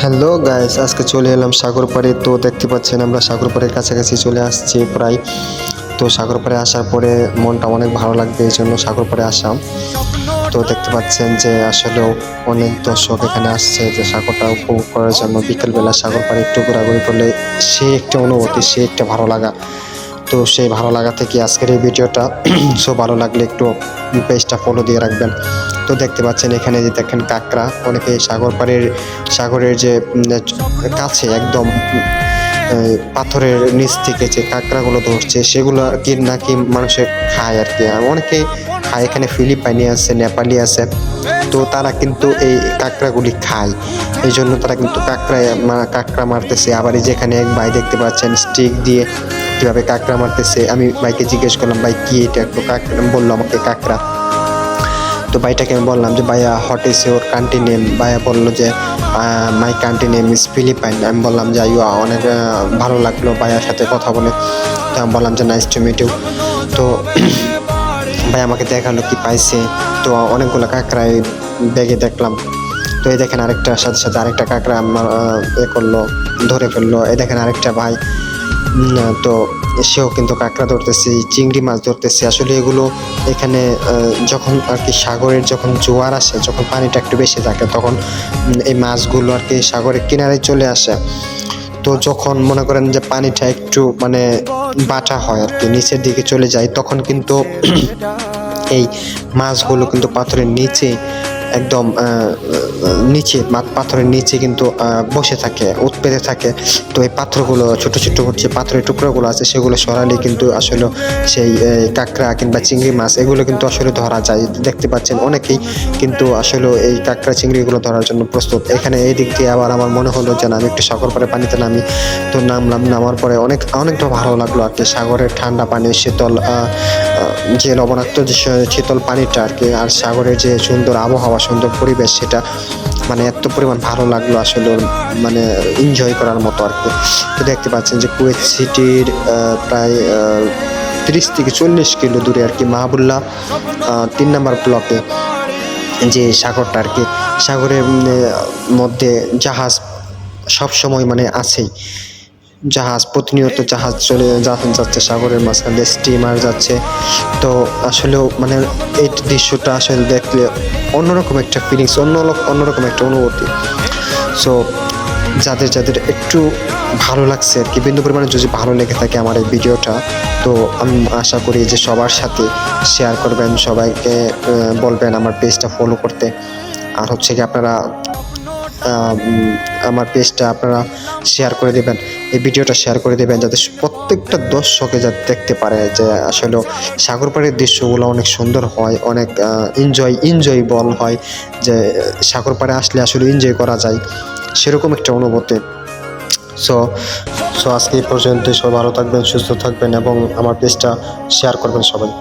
Hello guys, আজকে চলে এলাম সাগরপাড়ে। তো দেখতে পাচ্ছেন আমরা সাগরপাড়ের কাছাকাছি চলে আসছি প্রায়। তো সাগরপাড়ে আসার পরে মনটা অনেক ভালো লাগবে, এই জন্য সাগরপাড়ে আসা। তো দেখতে পাচ্ছেন যে আসলেও অনেক দর্শক এখানে আসছে যে সাগরটা উপভোগ করার জন্য। বিকেলবেলা সাগরপাড়ে একটু ঘোরাঘুরি করলে সে একটা অনুভূতি, সে একটা ভালো লাগা। তো সেই ভালো লাগা থেকে আজকের এই ভিডিওটা। সো ভালো লাগলে একটু পেজটা ফলো দিয়ে রাখবেন। তো দেখতে পাচ্ছেন এখানে যে দেখেন কাঁকড়া, অনেকে সাগরের যে কাছে একদম পাথরের নিচ থেকে যে কাঁকড়াগুলো ধরছে সেগুলো আর কি নাকি মানুষে খায় আর কি। অনেকেই খায়, এখানে ফিলিপাইনি আছে, নেপালি আছে। তো তারা কিন্তু এই কাঁকড়াগুলি খায়, এই জন্য তারা কিন্তু কাঁকড়া মারতেছে। আবার এই যেখানে এক ভাই দেখতে পাচ্ছেন স্টিক দিয়ে কিভাবে কাঁকড়া মারতেছে। আমি ভাইকে জিজ্ঞেস করলাম, ভাই কি এটা? একটু কাঁকড়া বললো আমাকে কাঁকড়া। তো ভাইটাকে আমি বললাম যে ভাইয়া what is your country name? ভাইয়া বললো যে my country name is Philippine. আমি বললাম যে অনেক ভালো লাগলো ভাইয়ার সাথে কথা বলে। তো আমি বললাম যে নাইস টু মিট ইউ। তো ভাই আমাকে দেখালো কি পাইছে। তো অনেকগুলো কাঁকড়া এই ব্যাগে দেখলাম। তো এই দেখেন আরেকটার সাথে সাথে আরেকটা কাঁকড়া আমার করলো, ধরে ফেললো। এই দেখেন আরেকটা ভাই, তো সেও কিন্তু কাঁকড়া ধরতেছে, চিংড়ি মাছ ধরতেছে। আসলে এগুলো এখানে যখন আর কি সাগরের যখন জোয়ার আসে, যখন পানিটা একটু বেশি থাকে, তখন এই মাছগুলো আর কি সাগরের কিনারে চলে আসে। তো যখন মনে করেন যে পানিটা একটু মানে বাটা হয় আর কি, নিচের দিকে চলে যায়, তখন কিন্তু এই মাছগুলো কিন্তু পাথরের নিচে একদম নিচে পাথরের নিচে কিন্তু বসে থাকে, উৎপেতে থাকে। তো এই পাথরগুলো ছোট ছোট যে পাথরের টুকরোগুলো আছে সেগুলো সরালে কিন্তু আসলে সেই কাঁকড়া কিংবা চিংড়ি মাছ এগুলো কিন্তু আসলে ধরা যায়। দেখতে পাচ্ছেন অনেকেই কিন্তু আসলে এই কাঁকড়া চিংড়িগুলো ধরার জন্য প্রস্তুত। এখানে এই দিক দিয়ে আবার আমার মনে হলো যে আমি একটু সাগর পাড়ে পানিতে নামি। তো নামার পরে অনেকটা ভালো লাগলো আর কি। সাগরের ঠান্ডা পানি, শীতল যে লবণাক্ত যে শীতল পানিটা আর কি, আর সাগরের যে সুন্দর আবহাওয়া, সুন্দর পরিবেশ, সেটা মানে এত পরিমাণ ভালো লাগলো আসলে, মানে এনজয় করার মতো আর কি। তো দেখতে পাচ্ছেন যে কুয়েত সিটির প্রায় 30 থেকে 40 কিলো দূরে আর কি মাহবুল্লাহ 3 নম্বর ব্লকে যে সাগরটা আর কি। সাগরের মধ্যে জাহাজ সবসময় মানে আছেই। জাহাজ প্রতিনিয়ত জাহাজ চলে যাচ্ছে সাগরের মাঝখানে, স্টিমার যাচ্ছে। তো আসলেও মানে এই দৃশ্যটা আসলে দেখলে অন্যরকম একটা ফিলিংস, অন্যরকম একটা অনুভূতি। সো যাদের একটু ভালো লাগছে আর কি, বিন্দু পরিমাণে যদি ভালো লেগে থাকে আমার এই ভিডিওটা, তো আমি আশা করি যে সবার সাথে শেয়ার করবেন, সবাইকে বলবেন আমার পেজটা ফলো করতে। আর হচ্ছে কি আপনারা আমার পেজটা আপনারা শেয়ার করে দেবেন, এই ভিডিওটা শেয়ার করে দেবেন, যাতে প্রত্যেকটা দর্শকে যাতে দেখতে পারে যে আসলে সাগর পাড়ের দৃশ্যগুলো অনেক সুন্দর হয়, অনেক এনজয়েবল হয়। যে সাগর পাড়ে আসলে আসলে এনজয় করা যায়, সেরকম একটা অনুভূতি। সো আজকে এই পর্যন্ত। সবাই ভালো থাকবেন, সুস্থ থাকবেন এবং আমার পেজটা শেয়ার করবেন সবাই।